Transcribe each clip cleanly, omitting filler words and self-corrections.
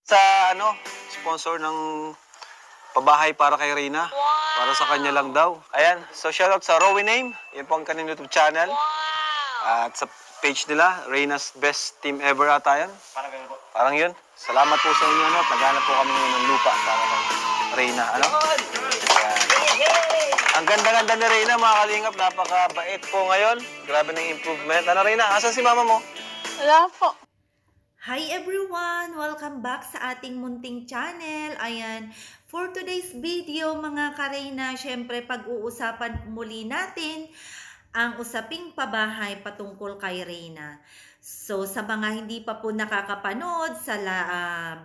Sa sponsor ng pabahay para kay Reyna. Para sa kanya lang daw. Ayan, so shoutout sa Rowe Name. Yan po ang kanilang YouTube channel. At sa page nila, Reyna's Best Team Ever ata yan. Parang yun. Salamat po sa inyo. Naghanap po kami ng lupa para kay Reyna. Ang ganda-ganda ni Reyna, mga kalingap. Napakabait po ngayon. Grabe ng improvement. Reyna? Asan si mama mo? Wala po. Hi everyone! Welcome back sa ating munting channel. Ayan, for today's video mga kareyna, syempre pag-uusapan muli natin ang usaping pabahay patungkol kay Reyna. So sa mga hindi pa po nakakapanood sa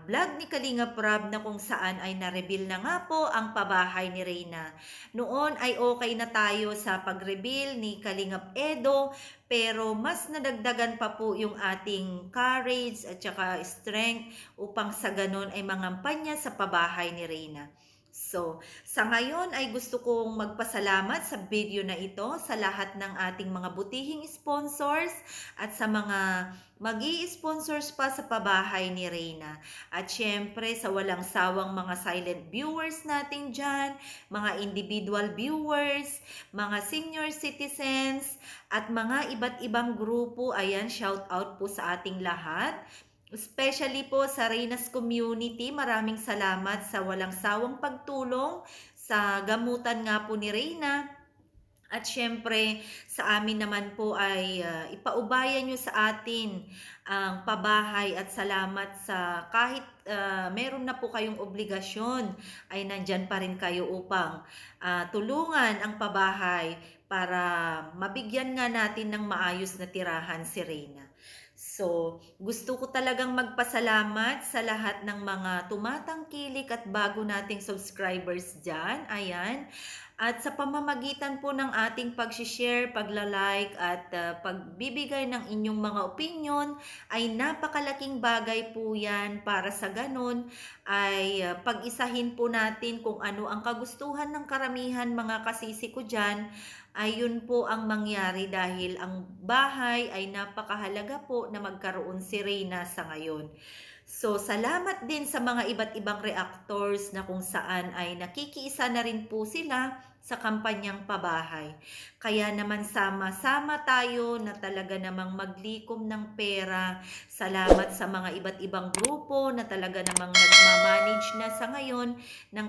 vlog ni Kalinga Prab na kung saan ay na-reveal na nga po ang pabahay ni Reyna. Noon ay okay na tayo sa pag-reveal ni Kalingap Edo, pero mas nadagdagan pa po yung ating courage at saka strength upang sa ganun ay mangampanya sa pabahay ni Reyna. So, sa ngayon ay gusto kong magpasalamat sa video na ito sa lahat ng ating mga butihing sponsors at sa mga magi-sponsors pa sa pabahay ni Reyna. At syempre sa walang sawang mga silent viewers natin dyan, mga individual viewers, mga senior citizens, at mga iba't ibang grupo. Ayan, shout out po sa ating lahat. Especially po sa Reyna's community, maraming salamat sa walang sawang pagtulong sa gamutan nga po ni Reyna. At syempre, sa amin naman po ay ipaubayan nyo sa atin ang pabahay at salamat sa kahit meron na po kayong obligasyon ay nandyan pa rin kayo upang tulungan ang pabahay para mabigyan nga natin ng maayos na tirahan si Reyna. So, gusto ko talagang magpasalamat sa lahat ng mga tumatangkilik at bago nating subscribers dyan. Ayan. At sa pamamagitan po ng ating pag-share, pagla-like at pagbibigay ng inyong mga opinion ay napakalaking bagay po yan para sa ganun ay pag-isahin po natin kung ano ang kagustuhan ng karamihan mga kasisi ko dyan. Ayun po ang mangyari dahil ang bahay ay napakahalaga po na magkaroon si Reyna sa ngayon. So, salamat din sa mga iba't ibang reactors na kung saan ay nakikiisa na rin po sila sa kampanyang pabahay. Kaya naman sama-sama tayo na talaga namang maglikom ng pera. Salamat sa mga iba't ibang grupo na talaga namang nagmamanage na sa ngayon ng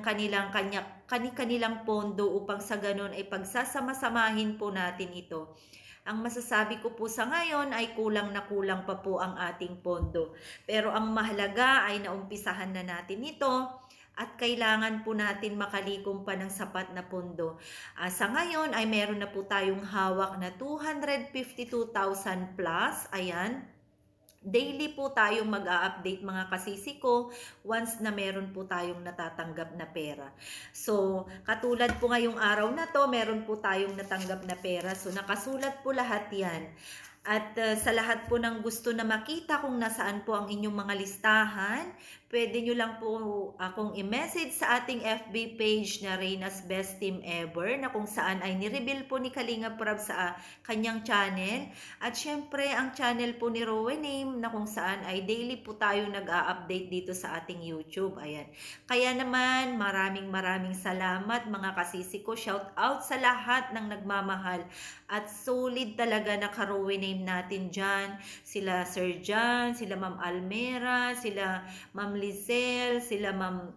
kanilang pondo upang sa ganon ay pagsasama-samahin po natin ito. Ang masasabi ko po sa ngayon ay kulang na kulang pa po ang ating pondo. Pero ang mahalaga ay naumpisahan na natin ito at kailangan po natin makalikom pa ng sapat na pondo. Sa ngayon ay meron na po tayong hawak na 252,000 plus. Ayan. Daily po tayong mag-a-update mga kasisi ko once na meron po tayong natatanggap na pera. So, katulad po ngayong araw na to, meron po tayong natanggap na pera. So, nakasulat po lahat yan. At sa lahat po ng gusto na makita kung nasaan po ang inyong mga listahan, pwede nyo lang po akong i-message sa ating FB page na Reyna's Best Team Ever na kung saan ay nireveal po ni Kalinga Prab sa kanyang channel. At syempre ang channel po ni Rowe Name na kung saan ay daily po tayo nag-a-update dito sa ating YouTube. Ayan. Kaya naman maraming salamat mga kasisi ko. Shout out sa lahat ng nagmamahal at solid talaga na ka-Rowe Name natin dyan. Sila Sir John, sila Ma'am Almera, sila Ma'am Lizelle, sila Ma'am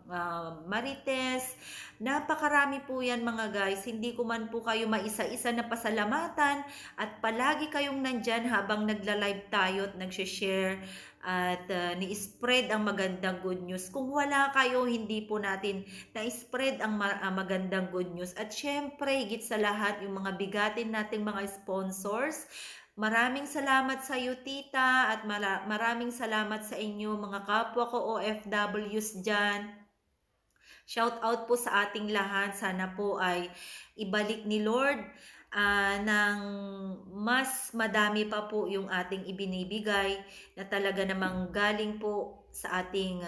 Marites. Napakarami po yan mga guys. Hindi ko man po kayo maisa-isa na pasalamatan at palagi kayong nandyan habang nagla-live tayo at nagsishare at ni-spread ang magandang good news. Kung wala kayo, hindi po natin na-spread ang magandang good news. At syempre, higit sa lahat, yung mga bigatin nating mga sponsors. Maraming salamat sa iyo, tita, at maraming salamat sa inyo, mga kapwa ko OFWs dyan. Shout out po sa ating lahat. Sana po ay ibalik ni Lord ng mas madami pa po yung ating ibinibigay na talaga namang galing po sa ating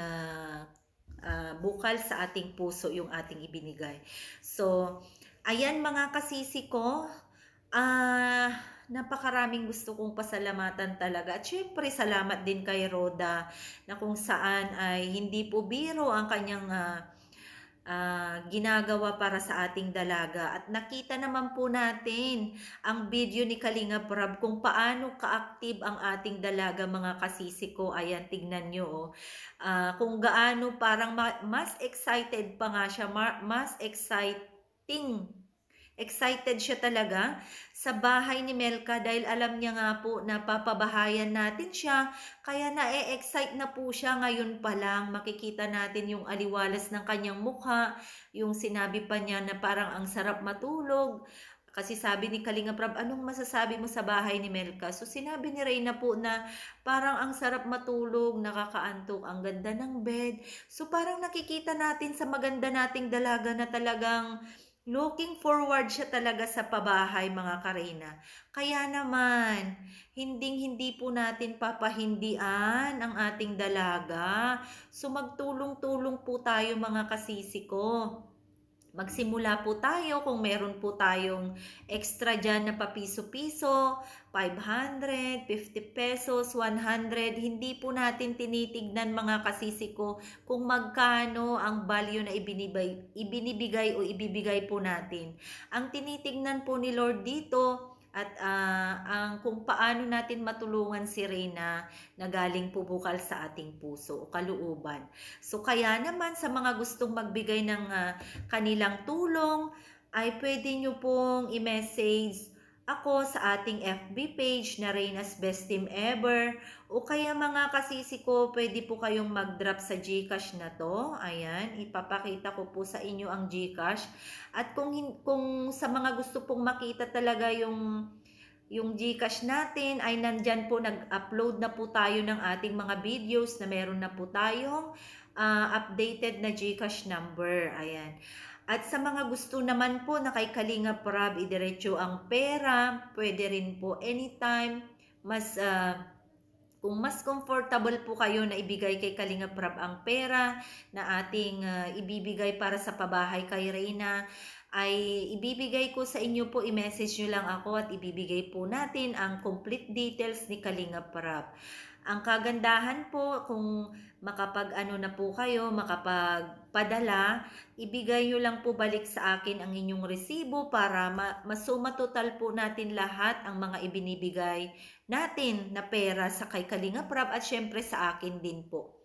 bukal sa ating puso yung ating ibinigay. So, ayan mga kasisi ko, napakaraming gusto kong pasalamatan talaga. At syempre, salamat din kay Roda na kung saan ay hindi po biro ang kanyang ginagawa para sa ating dalaga. At nakita naman po natin ang video ni Kalinga Prab kung paano ka-active ang ating dalaga, mga kasisi ko. Ayan, tignan nyo. Oh. Kung gaano parang mas excited pa nga siya, mas excited siya talaga sa bahay ni Melka dahil alam niya nga po na papabahayan natin siya. Kaya na-excite na po siya ngayon pa lang. Makikita natin yung aliwalas ng kanyang mukha. Yung sinabi pa niya na parang ang sarap matulog. Kasi sabi ni Kalinga Prab, anong masasabi mo sa bahay ni Melka? So sinabi ni Reyna po na parang ang sarap matulog, nakakaantok, ang ganda ng bed. So parang nakikita natin sa maganda nating dalaga na talagang looking forward siya talaga sa pabahay, mga karena. Kaya naman, hindi po natin papahindian ang ating dalaga. So magtulong-tulong po tayo, mga kasisi ko. Magsimula po tayo kung meron po tayong extra dyan na papiso-piso, 500, 50 pesos, 100. Hindi po natin tinitignan, mga kasisi ko, kung magkano ang value na ibinibigay o ibibigay po natin. Ang tinitignan po ni Lord dito at ang kung paano natin matulungan si Reyna na galing po bukal sa ating puso o kalooban. So kaya naman sa mga gustong magbigay ng kanilang tulong ay pwede nyo pong i-message ako sa ating FB page na Reyna's Best Team Ever, o kaya mga kasisi ko, pwede po kayong mag-drop sa GCash na to. Ayan, ipapakita ko po sa inyo ang GCash. At kung sa mga gusto pong makita talaga yung GCash natin, ay nandyan po, nag-upload na po tayo ng ating mga videos na meron na po tayong updated na GCash number. Ayan. At sa mga gusto naman po na kay Kalinga Prab idiretso ang pera, pwede rin po anytime. Kung mas comfortable po kayo na ibigay kay Kalinga Prab ang pera na ating ibibigay para sa pabahay kay Reyna, ay ibibigay ko sa inyo po, i-message nyo lang ako at ibibigay po natin ang complete details ni Kalinga Prab. Ang kagandahan po, kung makapag-ano na po kayo, makapagpadala, ibigay nyo lang po balik sa akin ang inyong resibo para masuma total po natin lahat ang mga ibinibigay natin na pera sa kay Kalinga Prab at syempre sa akin din po.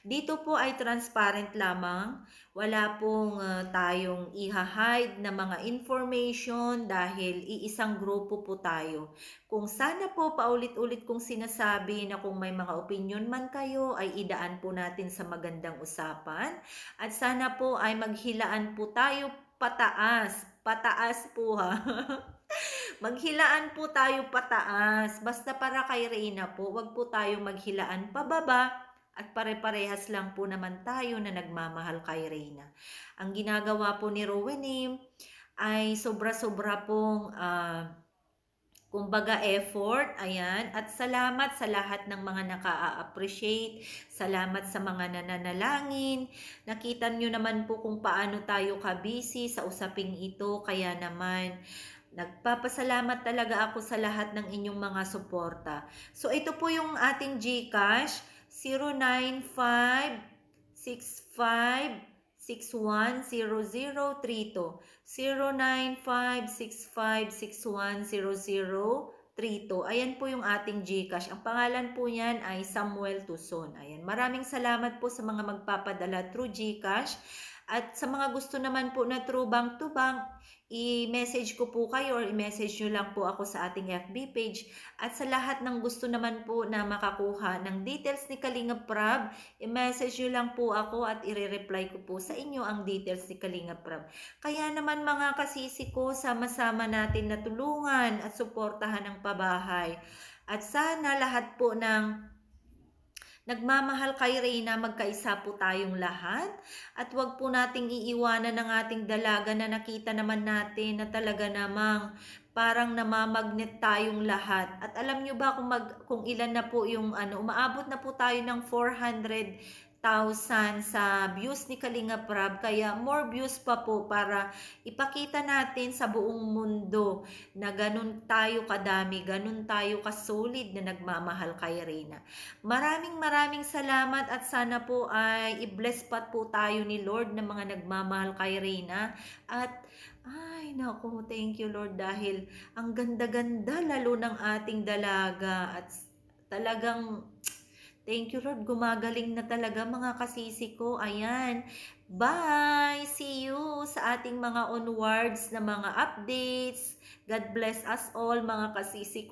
Dito po ay transparent lamang. Wala pong tayong i-hide na mga information dahil iisang grupo po tayo. Kung sana po paulit-ulit kong sinasabi na kung may mga opinion man kayo ay idaan po natin sa magandang usapan. At sana po ay maghilaan po tayo pataas. Pataas po ha. Maghilaan po tayo pataas. Basta para kay Reyna po, wag po tayo maghilaan pababa. At pare-parehas lang po naman tayo na nagmamahal kay Reyna. Ang ginagawa po ni Rowenim ay sobra-sobra pong kumbaga effort. Ayan. At salamat sa lahat ng mga naka-appreciate. Salamat sa mga nananalangin. Nakita nyo naman po kung paano tayo ka-busy sa usaping ito. Kaya naman, nagpapasalamat talaga ako sa lahat ng inyong mga suporta. So ito po yung ating GCash. 09565610032 09565610032. Ayan po yung ating GCash. Ang pangalan po niyan ay Samuel Tuson. Ayan. Maraming salamat po sa mga magpapadala through GCash. At sa mga gusto naman po na through bank to bank, i-message ko po kayo or i-message nyo lang po ako sa ating FB page. At sa lahat ng gusto naman po na makakuha ng details ni Kalinga Prab, i-message nyo lang po ako at i-reply ko po sa inyo ang details ni Kalinga Prab. Kaya naman mga kasisi ko, sama-sama natin na tulungan at suportahan ang pabahay. At sana lahat po ng nagmamahal kay Reyna, magkaisa po tayong lahat. At wag po nating iiwanan ng ating dalaga na nakita naman natin na talaga namang parang namamagnet tayong lahat. At alam nyo ba kung ilan na po yung umaabot na po tayo ng 400 sa views ni Kalinga Prab. Kaya more views pa po para ipakita natin sa buong mundo na ganun tayo kadami, ganun tayo kasolid na nagmamahal kay Reyna. Maraming salamat at sana po ay i-bless pa po tayo ni Lord na mga nagmamahal kay Reyna. At ay naku, thank you Lord dahil ang ganda-ganda lalo ng ating dalaga at talagang thank you Lord, gumagaling na talaga mga kasisi ko. Ayan. Bye! See you sa ating mga onwards na mga updates. God bless us all mga kasisi ko.